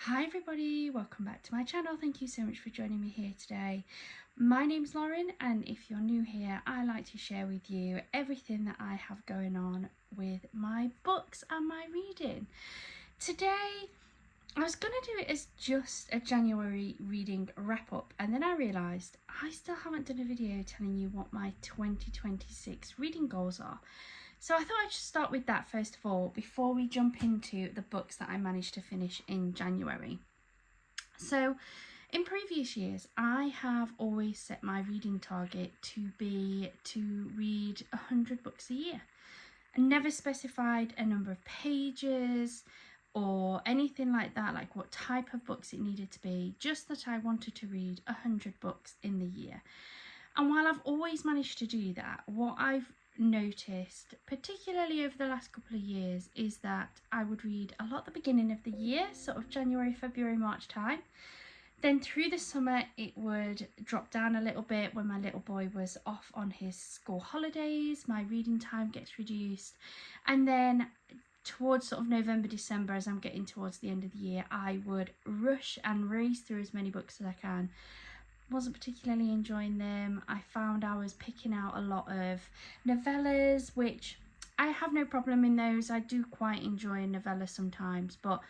Hi everybody, welcome back to my channel. Thank you so much for joining me here today. My name's Lauren, and if you're new here, I like to share with you everything that I have going on with my books and my reading. Today I was going to do it as just a January reading wrap up, and then I realised I still haven't done a video telling you what my 2026 reading goals are. So I thought I'd just start with that first of all before we jump into the books that I managed to finish in January. So in previous years, I have always set my reading target to be to read 100 books a year. I never specified a number of pages or anything like that, like what type of books it needed to be, just that I wanted to read 100 books in the year. And while I've always managed to do that, what I've noticed, particularly over the last couple of years, is that I would read a lot at the beginning of the year, sort of January, February, March time. Then through the summer it would drop down a little bit. When my little boy was off on his school holidays, my reading time gets reduced, and then towards sort of November, December, as I'm getting towards the end of the year, I would rush and race through as many books as I can. Wasn't particularly enjoying them. I found I was picking out a lot of novellas, which I have no problem in those. I do quite enjoy a novella sometimes, but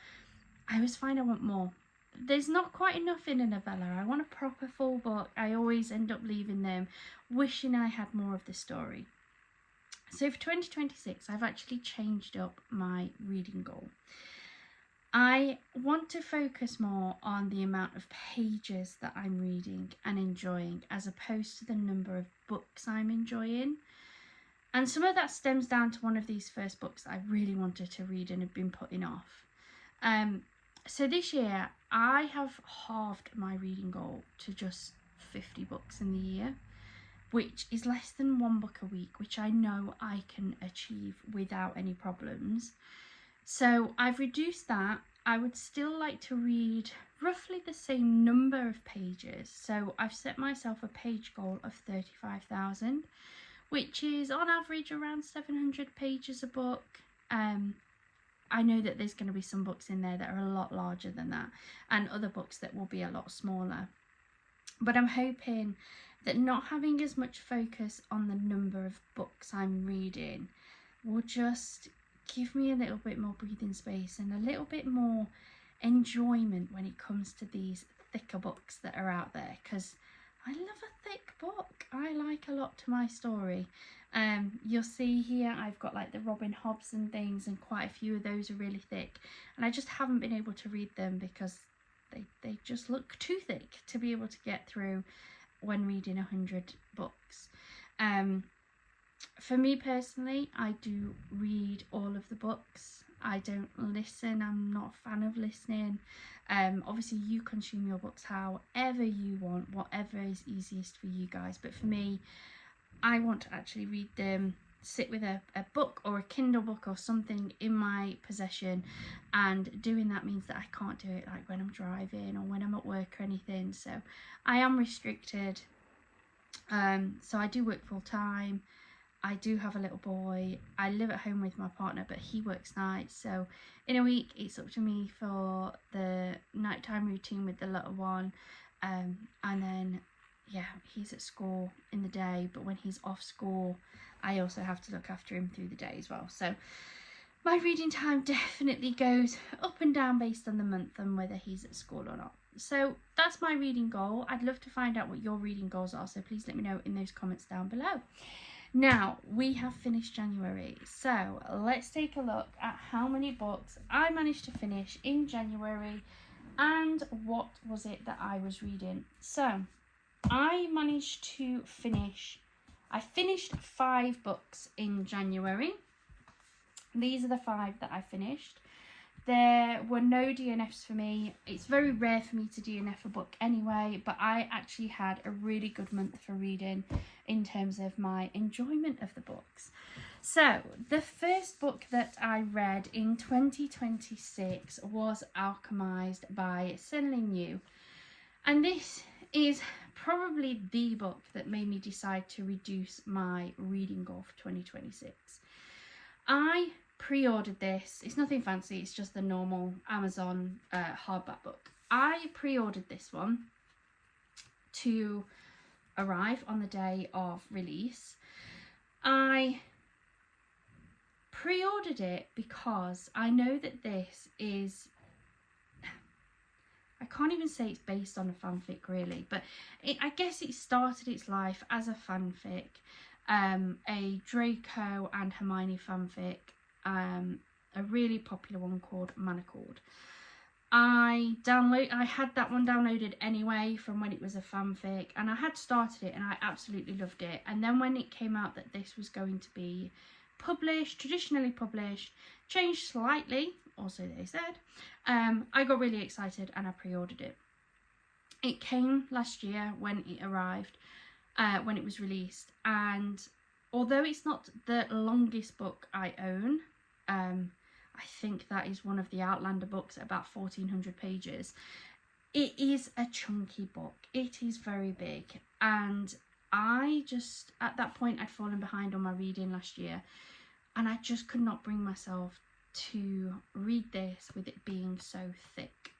I always find I want more. There's not quite enough in a novella. I want a proper full book. I always end up leaving them wishing I had more of the story. So for 2026, I've actually changed up my reading goal. I want to focus more on the amount of pages that I'm reading and enjoying, as opposed to the number of books I'm enjoying. And some of that stems down to one of these first books that I really wanted to read and have been putting off. So this year I have halved my reading goal to just 50 books in the year, which is less than one book a week, which I know I can achieve without any problems. So I've reduced that. I would still like to read roughly the same number of pages. So I've set myself a page goal of 35,000, which is on average around 700 pages a book. I know that there's going to be some books in there that are a lot larger than that, and other books that will be a lot smaller. But I'm hoping that not having as much focus on the number of books I'm reading will just give me a little bit more breathing space and a little bit more enjoyment when it comes to these thicker books that are out there, because I love a thick book. I like a lot to my story. You'll see here I've got like the Robin Hobbs and things, and quite a few of those are really thick, and I just haven't been able to read them because they just look too thick to be able to get through when reading 100 books. For me personally, I do read all of the books. I don't listen. I'm not a fan of listening. Obviously you consume your books however you want, whatever is easiest for you guys, but for me, I want to actually read them, sit with a book or a Kindle book or something in my possession, and doing that means that I can't do it like when I'm driving or when I'm at work or anything. So I am restricted. So I do work full time. I do have a little boy. I live at home with my partner, but he works nights. So in a week, it's up to me for the nighttime routine with the little one. And then, yeah, he's at school in the day, but when he's off school, I also have to look after him through the day as well. So my reading time definitely goes up and down based on the month and whether he's at school or not. So that's my reading goal. I'd love to find out what your reading goals are, so please let me know in those comments down below. Now, we have finished January, so let's take a look at how many books I managed to finish in January and what was it that I was reading. So, I finished 5 books in January. These are the 5 that I finished. There were no DNFs for me. It's very rare for me to DNF a book anyway, but I actually had a really good month for reading in terms of my enjoyment of the books. So the first book that I read in 2026 was Alchemized by Senlin Yu, and this is probably the book that made me decide to reduce my reading goal for 2026. I pre-ordered this. It's nothing fancy, it's just the normal Amazon hardback book. I pre-ordered this one to arrive on the day of release. I pre-ordered it because I know that this is, I can't even say it's based on a fanfic really, but I guess it started its life as a fanfic, a Draco and Hermione fanfic, a really popular one called Manacled. I had that one downloaded anyway from when it was a fanfic, and I had started it and I absolutely loved it. And then when it came out that this was going to be published, traditionally published, changed slightly, also they said, I got really excited and I pre-ordered it. It came last year when it arrived, when it was released, and although it's not the longest book I own, I think that is one of the Outlander books at about 1400 pages. It is a chunky book. It is very big, and I just, at that point, I'd fallen behind on my reading last year, and I just could not bring myself to read this with it being so thick.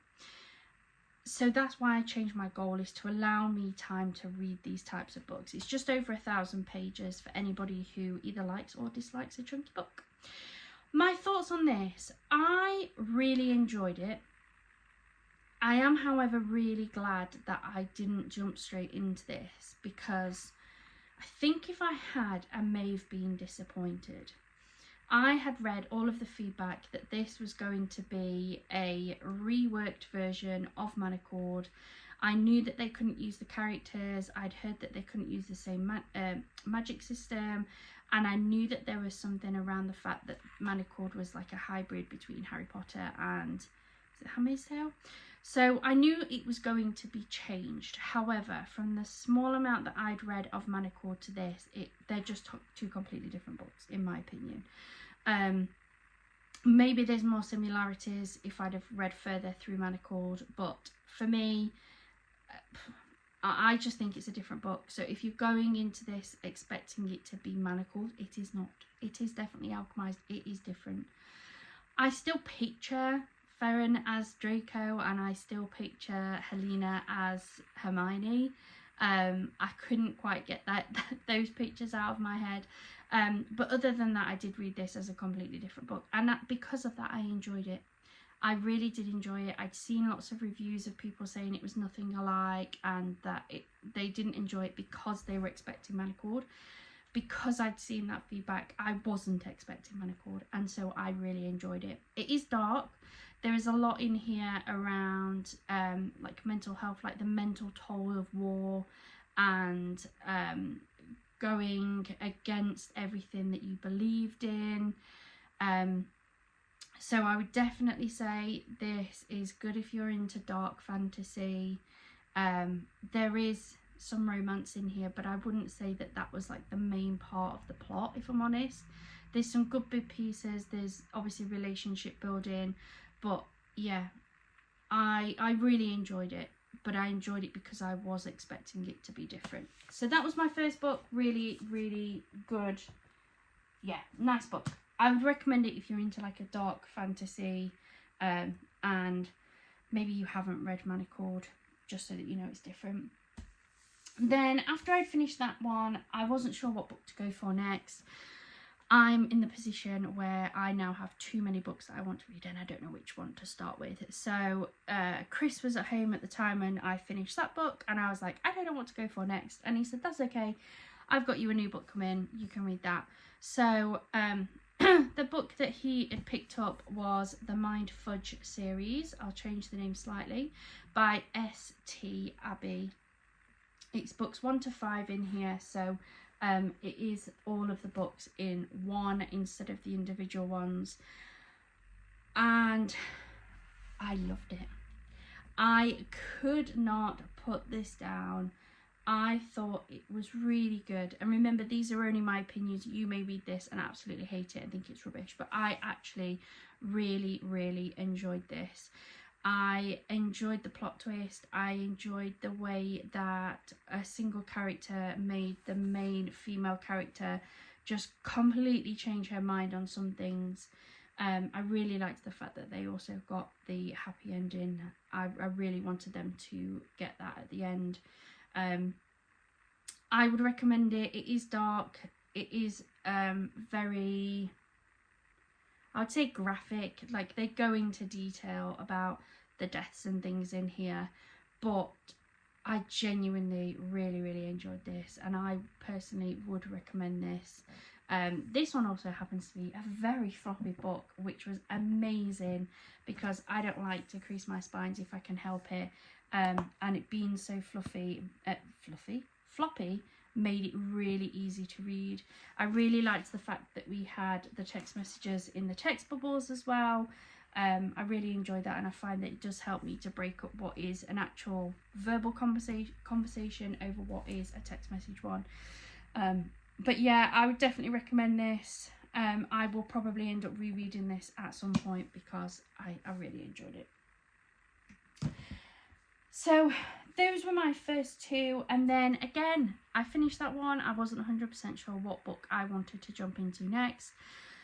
So that's why I changed my goal, is to allow me time to read these types of books. It's just over 1,000 pages for anybody who either likes or dislikes a chunky book. My thoughts on this: I really enjoyed it. I am, however, really glad that I didn't jump straight into this, because I think if I had, I may have been disappointed. I had read all of the feedback that this was going to be a reworked version of Manacled. I knew that they couldn't use the characters. I'd heard that they couldn't use the same magic system. And I knew that there was something around the fact that Manacled was like a hybrid between Harry Potter and, is it Handmaid's Tale? So I knew it was going to be changed. However, from the small amount that I'd read of Manacled to this, they're just two completely different books, in my opinion. Maybe there's more similarities if I'd have read further through Manacled, but for me, I just think it's a different book. So if you're going into this expecting it to be Manacled, it is not. It is definitely Alchemized. It is different. I still picture Ferren as Draco, and I still picture Helena as Hermione. I couldn't quite get those pictures out of my head. But other than that, I did read this as a completely different book, and because of that, I enjoyed it. I really did enjoy it. I'd seen lots of reviews of people saying it was nothing alike, and that they didn't enjoy it because they were expecting Manacled. Because I'd seen that feedback, I wasn't expecting Manacled, and so I really enjoyed it. It is dark. There is a lot in here around like mental health, like the mental toll of war, and going against everything that you believed in. So I would definitely say this is good if you're into dark fantasy. There is some romance in here, but I wouldn't say that that was like the main part of the plot, if I'm honest. There's some good big pieces. There's obviously relationship building, but yeah, I really enjoyed it, but I enjoyed it because I was expecting it to be different. So that was my first book. Really, really good. Yeah, nice book. I would recommend it if you're into like a dark fantasy, and maybe you haven't read Manacled, just so that you know it's different. Then after I finished that one, I wasn't sure what book to go for next. I'm in the position where I now have too many books that I want to read, and I don't know which one to start with. So Chris was at home at the time and I finished that book, and I was like, I don't know what to go for next. And he said, that's okay, I've got you a new book coming, you can read that. So the book that he had picked up was the Mind Fudge series, I'll change the name slightly, by S.T. Abbey. It's books 1 to 5 in here, so it is all of the books in one instead of the individual ones, and I loved it. I could not put this down. I thought it was really good, and remember, these are only my opinions. You may read this and absolutely hate it and think it's rubbish, but I actually really, really enjoyed this. I enjoyed the plot twist. I enjoyed the way that a single character made the main female character just completely change her mind on some things. I really liked the fact that they also got the happy ending. I really wanted them to get that at the end. I would recommend it. It is dark. It is very, I would say, graphic. Like, they go into detail about the deaths and things in here, but I genuinely really enjoyed this, and I personally would recommend this. This one also happens to be a very floppy book, which was amazing because I don't like to crease my spines if I can help it, and it being so floppy made it really easy to read. I really liked the fact that we had the text messages in the text bubbles as well. I really enjoyed that, and I find that it does help me to break up what is an actual verbal conversation over what is a text message one. But yeah, I would definitely recommend this. I will probably end up rereading this at some point because I really enjoyed it. So those were my first two, and then again I finished that one. I wasn't 100% sure what book I wanted to jump into next.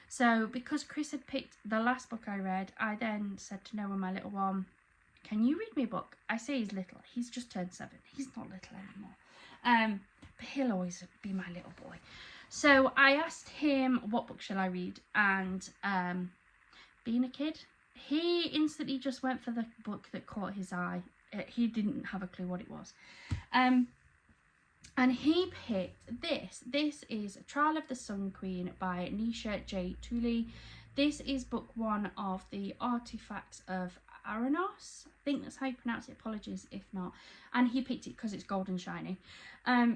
So because Chris had picked the last book I read, I then said to Noah, my little one, can you read me a book? I say he's little, he's just turned 7, he's not little anymore, but he'll always be my little boy. So I asked him, what book shall I read? And being a kid, he instantly just went for the book that caught his eye. He didn't have a clue what it was. And he picked this. This is Trial of the Sun Queen by Nisha J. Tooley. This is book 1 of the Artifacts of Arinos. I think that's how you pronounce it. Apologies if not. And he picked it because it's gold and shiny.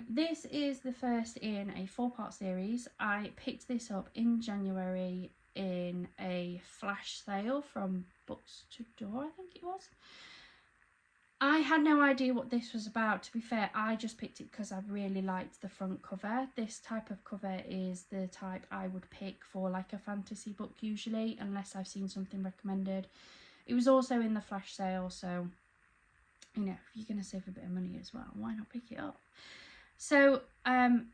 This is the first in a 4-part series. I picked this up in January in a flash sale from Books to Door, I think it was. I had no idea what this was about. To be fair, I just picked it because I really liked the front cover. This type of cover is the type I would pick for like a fantasy book usually, unless I've seen something recommended. It was also in the flash sale, so, you know, if you're going to save a bit of money as well, why not pick it up? So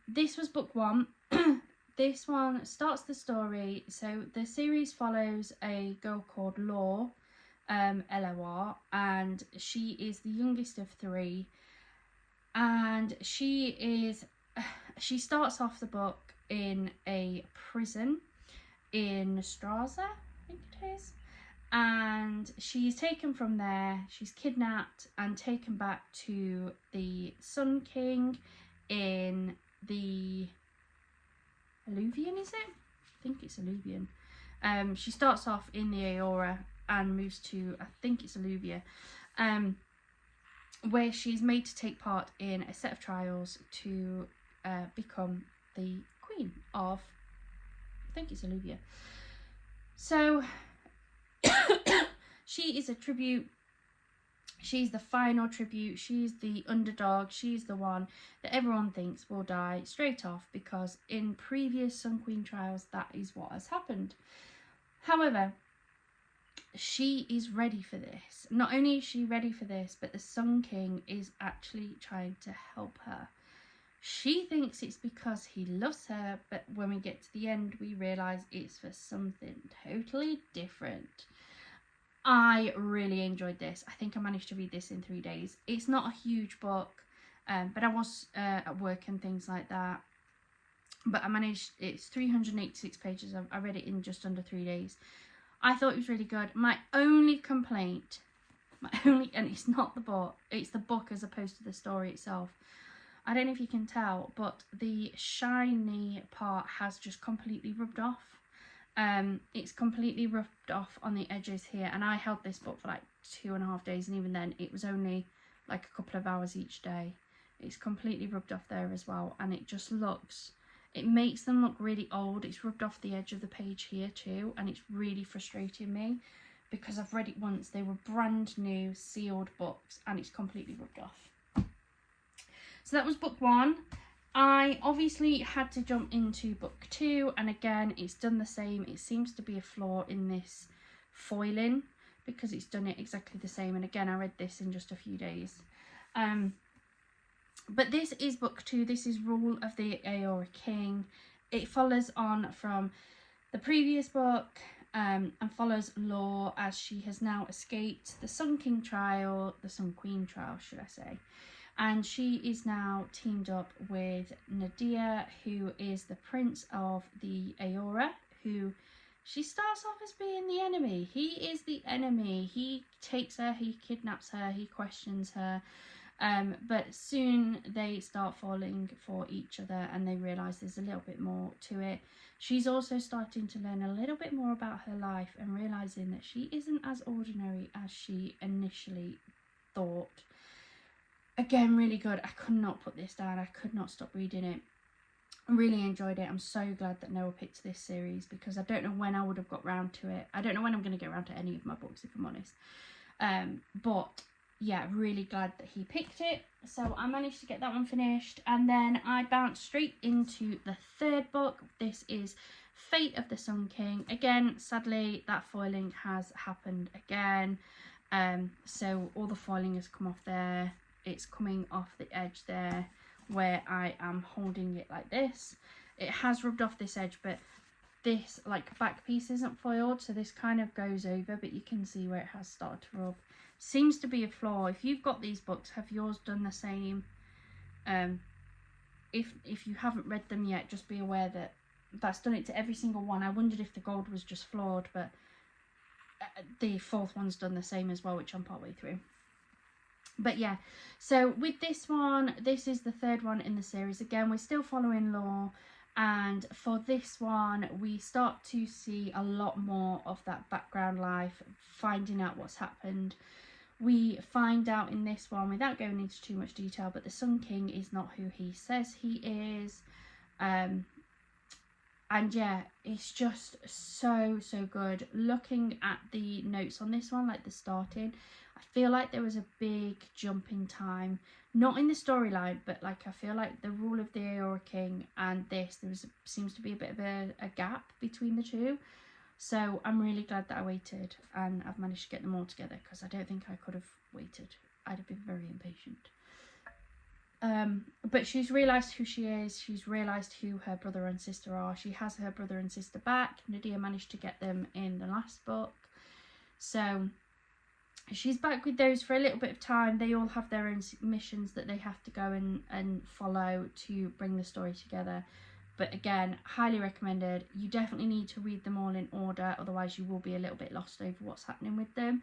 this was book 1. This one starts the story. So the series follows a girl called Law, LOR, and she is the youngest of 3, and she starts off the book in a prison in Straza, I think it is, and she's taken from there. She's kidnapped and taken back to the Sun King in the Alluvion, is it? I think it's Alluvion. She starts off in the Aora and moves to, I think it's Alluvia, where she's made to take part in a set of trials to become the queen of, I think it's Alluvia. So she is a tribute. She's the final tribute. She's the underdog. She's the one that everyone thinks will die straight off, because in previous Sun Queen trials that is what has happened. However, she is ready for this. Not only is she ready for this, but the Sun King is actually trying to help her. She thinks it's because he loves her, but when we get to the end, we realise it's for something totally different. I really enjoyed this. I think I managed to read this in 3 days. It's not a huge book, but I was at work and things like that. But I managed, it's 386 pages. I read it in just under 3 days. I thought it was really good. My only complaint, and it's not the book, it's the book as opposed to the story itself. I don't know if you can tell, but the shiny part has just completely rubbed off. It's completely rubbed off on the edges here, and I held this book for like 2.5 days, and even then it was only like a couple of hours each day. It's completely rubbed off there as well, and it just looks, it makes them look really old. It's rubbed off the edge of the page here too, and it's really frustrating me because I've read it once. They were brand new sealed books and it's completely rubbed off. So that was book 1. I obviously had to jump into book 2, and again it's done the same. It seems to be a flaw in this foiling because it's done it exactly the same, and again I read this in just a few days. But this is book 2. This is Rule of the Aora King. It follows on from the previous book, and follows Law as she has now escaped the Sun King trial, the Sun Queen trial, should I say. And she is now teamed up with Nadia, who is the prince of the Aora, who she starts off as being the enemy. He is the enemy. He takes her, he kidnaps her, he questions her. But soon they start falling for each other and they realise there's a little bit more to it. She's also starting to learn a little bit more about her life and realising that she isn't as ordinary as she initially thought. Again, really good. I could not put this down. I could not stop reading it. I really enjoyed it. I'm so glad that Noah picked this series because I don't know when I would have got round to it. I don't know when I'm going to get around to any of my books, if I'm honest. But yeah, really glad that he picked it. So I managed to get that one finished. And then I bounced straight into the third book. This is Fate of the Sun King. Again, sadly, that foiling has happened again. So all the foiling has come off there. It's coming off the edge there where I am holding it like this. It has rubbed off this edge, but this like back piece isn't foiled, so this kind of goes over, but you can see where it has started to rub. Seems to be a flaw. If you've got these books, have yours done the same? If you haven't read them yet, just be aware that that's done it to every single one. I wondered if the gold was just flawed, but the fourth one's done the same as well, which I'm partway through. But yeah, so with this one, this is the third one in the series. Again, we're still following Law, and for this one we start to see a lot more of that background life, finding out what's happened. We find out in this one, without going into too much detail, but the Sun King is not who he says he is. And yeah, it's just so good. Looking at the notes on this one, like the starting, I feel like there was a big jump in time, not in the storyline, but like I feel like the rule of the Aora King and this, seems to be a bit of a gap between the two. So I'm really glad that I waited and I've managed to get them all together, because I don't think I could have waited. I'd have been very impatient. But she's realised who she is. She's realised who her brother and sister are. She has her brother and sister back. Nadia managed to get them in the last book. So she's back with those for a little bit of time. They all have their own missions that they have to go and follow to bring the story together. But again, highly recommended. You definitely need to read them all in order, otherwise you will be a little bit lost over what's happening with them.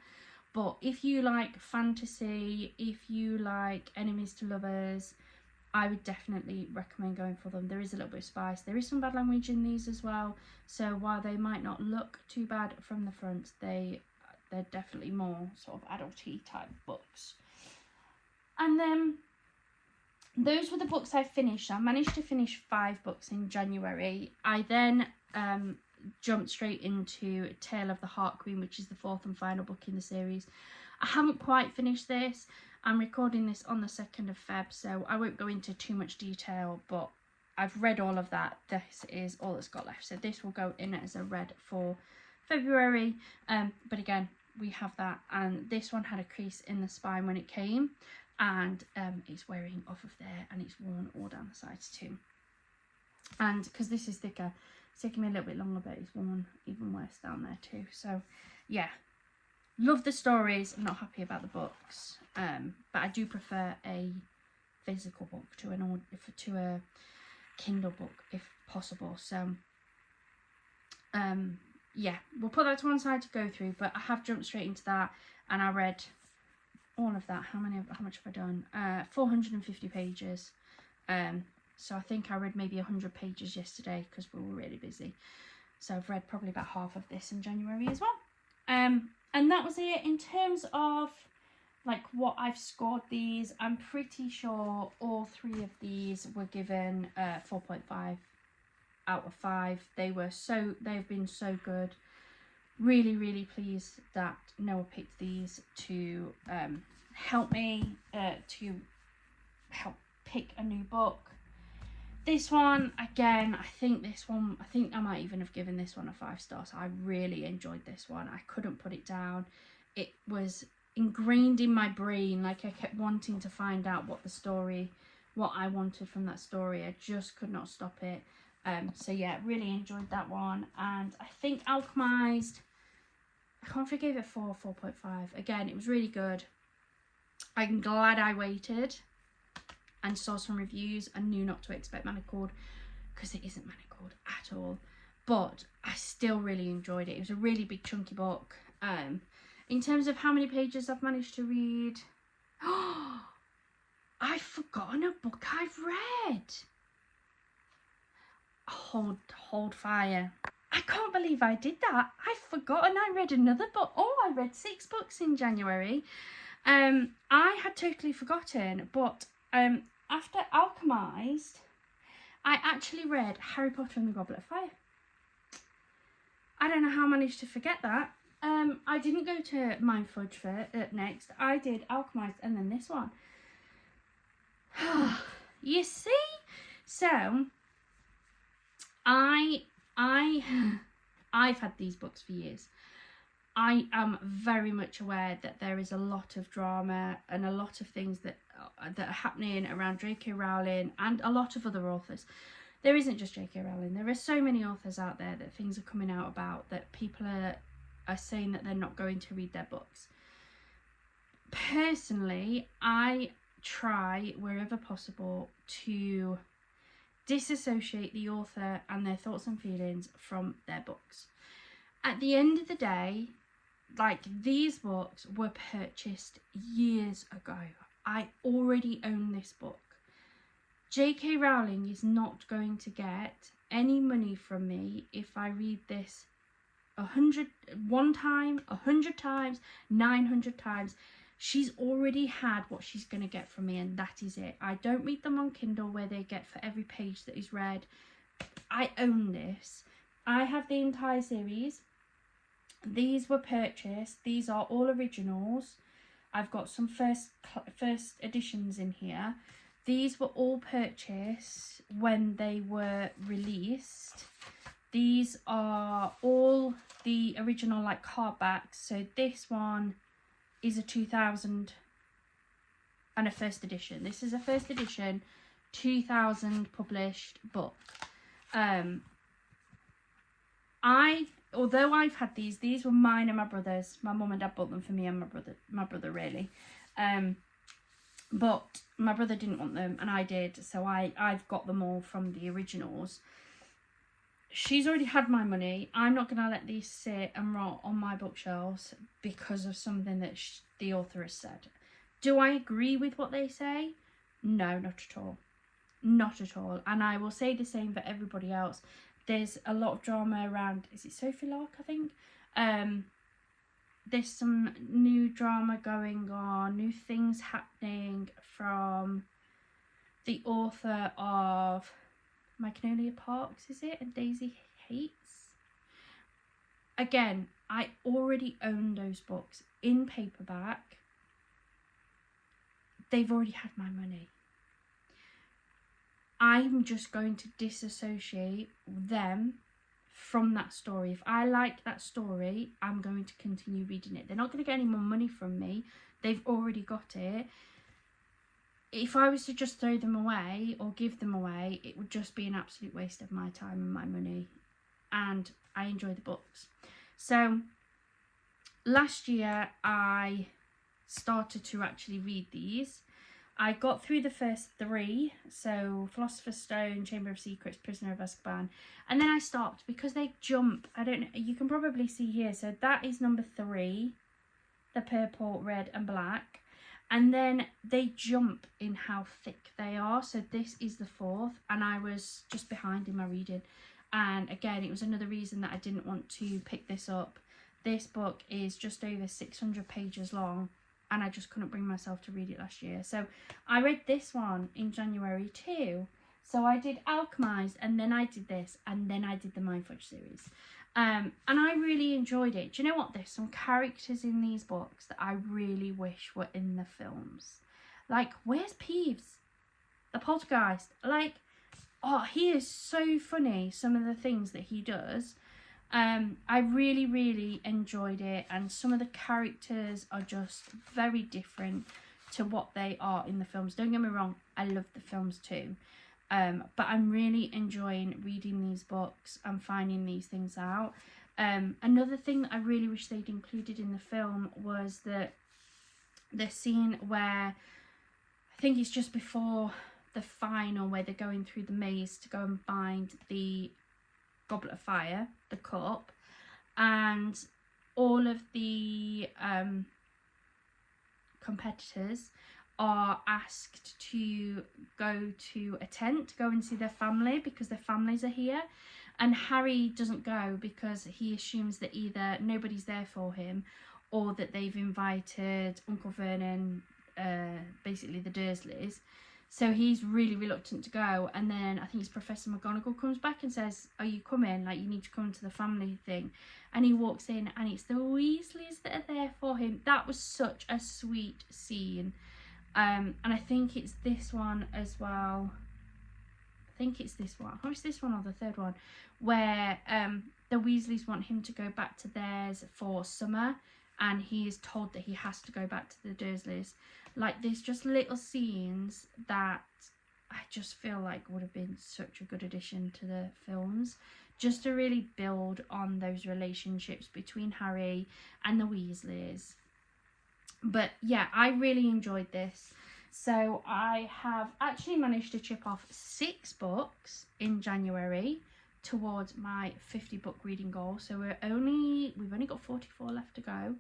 But if you like fantasy, if you like enemies to lovers, I would definitely recommend going for them. There is a little bit of spice. There is some bad language in these as well. So while they might not look too bad from the front, they're definitely more sort of adult-y type books. And then those were the books I finished. I managed to finish 5 books in January. I then jumped straight into Tale of the Heart Queen, which is the 4th and final book in the series. I haven't quite finished this. I'm recording this on the 2nd of Feb, so I won't go into too much detail, but I've read all of that. This is all that's got left, so this will go in as a read for February. But again, we have that, and this one had a crease in the spine when it came, and it's wearing off of there, and it's worn all down the sides too. And because this is thicker, it's taking me a little bit longer, but it's worn even worse down there too. So yeah, love the stories. I'm not happy about the books, but I do prefer a physical book to a Kindle book if possible. So yeah, we'll put that to one side to go through, but I have jumped straight into that, and I read all of that. How much have I done? 450 pages. So I think I read maybe 100 pages yesterday because we were really busy. So I've read probably about half of this in January as well. And that was it. In terms of like what I've scored these, I'm pretty sure all 3 of these were given 4.5 out of 5. They've been so good. Really pleased that Noah picked these to help me to help pick a new book. This one, again, I think I might even have given this one a 5 stars. I really enjoyed this one. I couldn't put it down. It was ingrained in my brain. Like I kept wanting to find out what I wanted from that story. I just could not stop it. So yeah, really enjoyed that one. And I think Alchemized, I can't remember if I gave it 4 or 4.5. Again, it was really good. I'm glad I waited and saw some reviews and knew not to expect manacled, because it isn't manacled at all. But I still really enjoyed it. It was a really big chunky book. In terms of how many pages I've managed to read, I've forgotten a book I've read. Hold fire. I can't believe I did that. I've forgotten I read another book. Oh, I read 6 books in January. I had totally forgotten, but after Alchemized, I actually read Harry Potter and the Goblet of Fire. I don't know how I managed to forget that. I didn't go to my Fudge next. I did Alchemized and then this one. You see? So, I've had these books for years. I am very much aware that there is a lot of drama and a lot of things that are happening around J.K. Rowling and a lot of other authors. There isn't just J.K. Rowling. There are so many authors out there that things are coming out about that people are saying that they're not going to read their books. Personally, I try wherever possible to disassociate the author and their thoughts and feelings from their books. At the end of the day, like, these books were purchased years ago. I already own this book. J.K. Rowling is not going to get any money from me if I read this 101 times, 100 times, 900 times. She's already had what she's going to get from me, and that is it. I don't read them on Kindle where they get for every page that is read. I own this. I have the entire series. These were purchased. These are all originals. I've got some first editions in here. These were all purchased when they were released. These are all the original, like, hardbacks. So this one is a 2000 and a first edition. This is a first edition 2000 published book. Although I've had these were mine and my brother's. My mum and dad bought them for me and my brother really. But my brother didn't want them and I did, so I've got them all from the originals. She's already had my money. I'm not going to let these sit and rot on my bookshelves because of something that the author has said. Do I agree with what they say? No, not at all. Not at all. And I will say the same for everybody else. There's a lot of drama around, is it Sophie Lark, I think? There's some new drama going on, new things happening from the author of Magnolia Parks, is it? And Daisy Hates. Again, I already own those books in paperback. They've already had my money. I'm just going to disassociate them from that story. If I like that story, I'm going to continue reading it. They're not going to get any more money from me. They've already got it. If I was to just throw them away or give them away, it would just be an absolute waste of my time and my money. And I enjoy the books. So last year I started to actually read these. I got through the first 3, so Philosopher's Stone, Chamber of Secrets, Prisoner of Azkaban, and then I stopped because they jump. I don't know, you can probably see here, so that is number 3, the purple, red and black, and then they jump in how thick they are. So this is the 4th, and I was just behind in my reading, and again, it was another reason that I didn't want to pick this up. This book is just over 600 pages long, and I just couldn't bring myself to read it last year. So I read this one in January too. So I did Alchemized, and then I did this, and then I did the My Fudge series. And I really enjoyed it. Do you know what? There's some characters in these books that I really wish were in the films. Like, where's Peeves? The poltergeist. Like, oh, he is so funny, some of the things that he does. I really, really enjoyed it, and some of the characters are just very different to what they are in the films. Don't get me wrong, I love the films too, but I'm really enjoying reading these books and finding these things out. Another thing that I really wish they'd included in the film was the scene where, I think it's just before the final, where they're going through the maze to go and find the goblet of fire, the cup, and all of the competitors are asked to go to a tent, go and see their family because their families are here, and Harry doesn't go because he assumes that either nobody's there for him or that they've invited Uncle Vernon, basically the Dursleys. So he's really reluctant to go, and then I think it's Professor McGonagall comes back and says, are you coming? Like, you need to come to the family thing. And he walks in and it's the Weasleys that are there for him. That was such a sweet scene. And I think it's this one as well. I think it's this one. Or it's this one or the third one, where the Weasleys want him to go back to theirs for summer, and he is told that he has to go back to the Dursleys. Like, there's just little scenes that I just feel like would have been such a good addition to the films, just to really build on those relationships between Harry and the Weasleys. But yeah, I really enjoyed this. So I have actually managed to chip off 6 books in January towards my 50 book reading goal. So we've only got 44 left to go,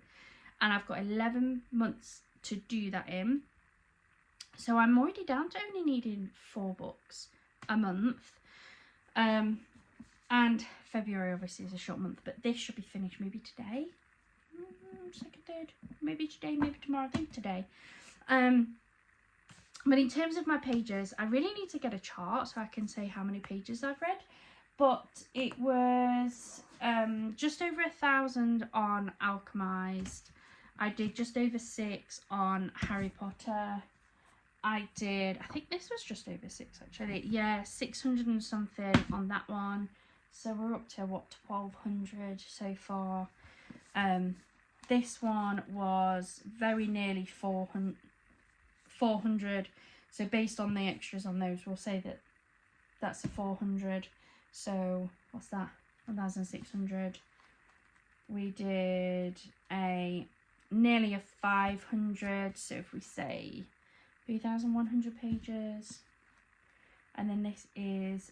and I've got 11 months to do that in. So I'm already down to only needing 4 books a month. And February obviously is a short month, but this should be finished maybe today. Second, third, maybe today, maybe tomorrow. I think today. But in terms of my pages, I really need to get a chart so I can say how many pages I've read. But it was just over 1,000 on Alchemized. I did just over 6 on Harry Potter. I think this was just over 6 actually. Yeah, 600 and something on that one. So we're up to what, 1,200 so far. This one was very nearly 400. So based on the extras on those, we'll say that that's a 400. So what's that? 1,600. We did nearly a 500. So if we say 3,100 pages, and then this is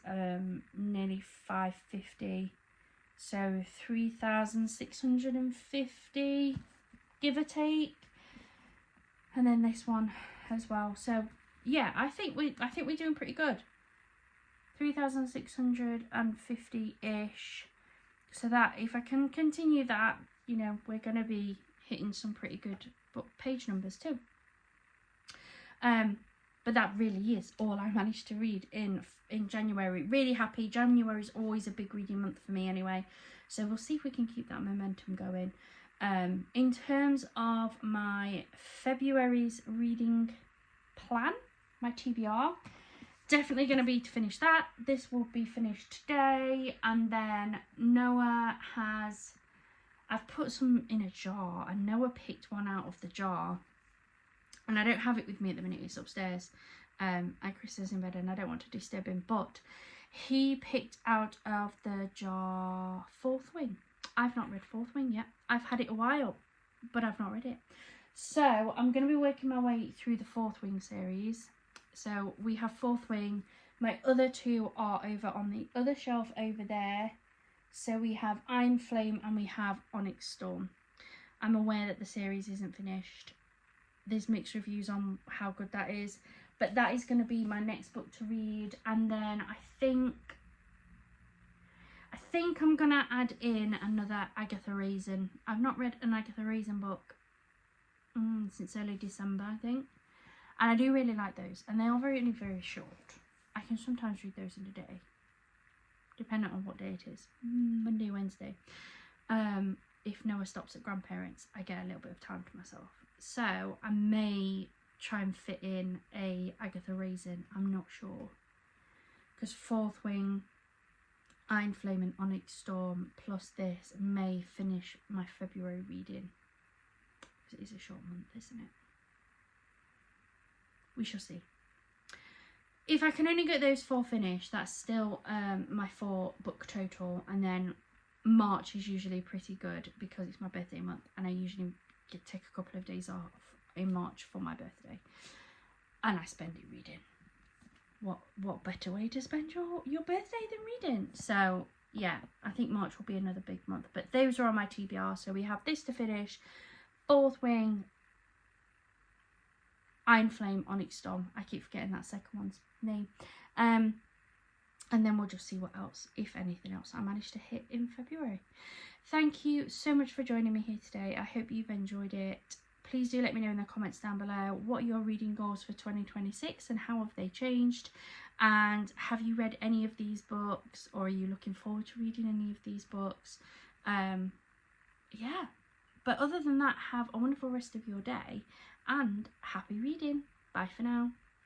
nearly 550. So 3,650, give or take. And then this one as well. So yeah, I think we're doing pretty good. 3,650-ish. So that, if I can continue that, you know, we're going to be hitting some pretty good book page numbers too. But that really is all I managed to read in January. Really happy. January is always a big reading month for me anyway. So we'll see if we can keep that momentum going. In terms of my February's reading plan, my TBR, definitely going to be to finish that. This will be finished today. And then Noah I've put some in a jar, and Noah picked one out of the jar. And I don't have it with me at the minute, it's upstairs. And Chris is in bed and I don't want to disturb him. But he picked out of the jar Fourth Wing. I've not read Fourth Wing yet. I've had it a while, but I've not read it. So I'm going to be working my way through the Fourth Wing series. So we have Fourth Wing. My other 2 are over on the other shelf over there. So we have Iron Flame and we have Onyx Storm. I'm aware that the series isn't finished. There's mixed reviews on how good that is, but that is going to be my next book to read. And then I think I'm going to add in another Agatha Raisin. I've not read an Agatha Raisin book since early December, I think. And I do really like those. And they are very, very short. I can sometimes read those in a day, depending on what day it is. Monday, Wednesday. If Noah stops at grandparents, I get a little bit of time to myself. So I may try and fit in a Agatha Raisin. I'm not sure. Because Fourth Wing, Iron Flame and Onyx Storm plus this may finish my February reading. Because it is a short month, isn't it? We shall see. If I can only get those 4 finished, that's still my 4 book total. And then March is usually pretty good because it's my birthday month, and I usually take a couple of days off in March for my birthday, and I spend it reading. What better way to spend your birthday than reading? So yeah, I think March will be another big month. But those are on my TBR. So we have this to finish, Fourth Wing, Iron Flame, Onyx Storm. I keep forgetting that second one's name. And then we'll just see what else, if anything else, I managed to hit in February. Thank you so much for joining me here today. I hope you've enjoyed it. Please do let me know in the comments down below what are your reading goals for 2026 and how have they changed. And have you read any of these books, or are you looking forward to reading any of these books? Yeah. But other than that, have a wonderful rest of your day and happy reading. Bye for now.